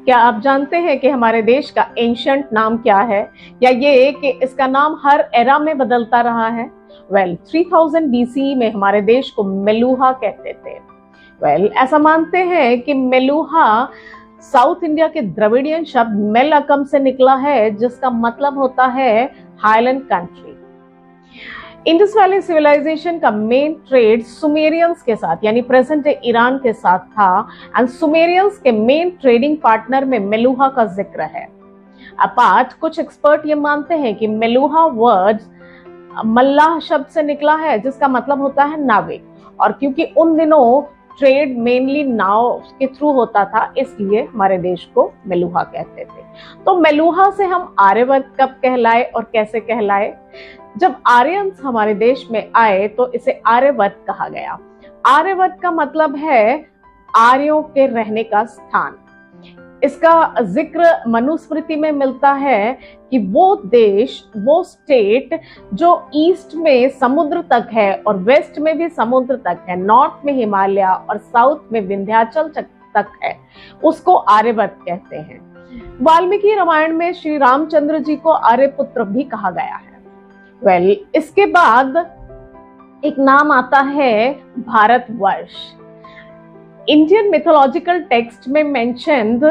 क्या आप जानते हैं कि हमारे देश का एंशंट नाम क्या है, या ये कि इसका नाम हर एरा में बदलता रहा है? 3000 BC में हमारे देश को मेलुहा कहते थे। ऐसा मानते हैं कि मेलुहा साउथ इंडिया के द्रविडियन शब्द मेलअकम से निकला है, जिसका मतलब होता है highland country. Indus valley civilisation का मेन ट्रेड सुमेरियंस के साथ यानी प्रेजेंट डे ईरान के साथ था, एंड सुमेरियंस के मेन ट्रेडिंग पार्टनर में मेलुहा का जिक्र है। अपार्ट कुछ एक्सपर्ट ये मानते हैं कि मेलुहा वर्ड मल्लाह शब्द से निकला है, जिसका मतलब होता है नाविक, और क्योंकि उन दिनों ट्रेड मेनली नाव के थ्रू होता था, इसलिए हमारे देश को मेलुहा कहते थे। तो मेलुहा से हम आर्यवर्त कब कहलाए और कैसे कहलाए? जब आर्यंस हमारे देश में आए तो इसे आर्यवर्त कहा गया। आर्यवर्त का मतलब है आर्यों के रहने का स्थान। इसका जिक्र मनुस्मृति में मिलता है कि वो देश, वो स्टेट जो ईस्ट में समुद्र तक है और वेस्ट में भी समुद्र तक है, नॉर्थ में हिमालय और साउथ में विंध्याचल तक है, उसको आर्यवर्त कहते हैं। वाल्मीकि रामायण में श्री रामचंद्र जी को आर्यपुत्र भी कहा गया है। इसके बाद एक नाम आता है भारतवर्ष। इंडियन मिथोलॉजिकल टेक्स्ट में मेंशन्ड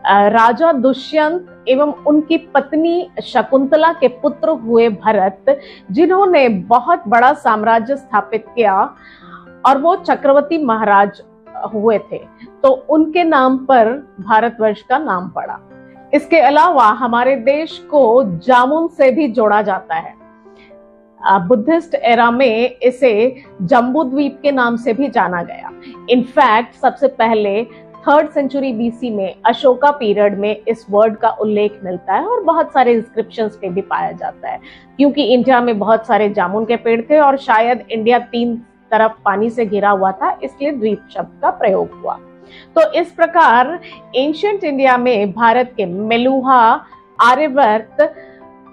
राजा दुष्यंत एवं उनकी पत्नी शकुंतला के पुत्र हुए भरत, जिन्होंने बहुत बड़ा साम्राज्य स्थापित किया और वो चक्रवर्ती महाराज हुए थे, तो उनके नाम पर भारतवर्ष का नाम पड़ा। इसके अलावा हमारे देश को जामुन से भी जोड़ा जाता है। बुद्धिस्ट एरा में इसे जम्बूद्वीप के नाम से भी जाना गया। इनफैक्ट सबसे पहले 3rd सेंचुरी BC में अशोका पीरियड में इस वर्ड का उल्लेख मिलता है और बहुत सारे इंस्क्रिप्शंस पे भी पाया जाता है, क्योंकि इंडिया में बहुत सारे जामुन के पेड़ थे और शायद इंडिया 3 तरफ पानी से घिरा हुआ था, इसलिए द्वीप शब्द का प्रयोग हुआ। तो इस प्रकार एंशिएंट इंडिया में भारत के मेलुहा, आर्यवर्त,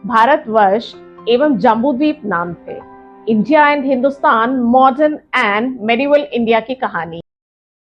भारतवर्ष एवं जम्बूद्वीप नाम थे। India and Hindustan, modern and medieval India की कहानी।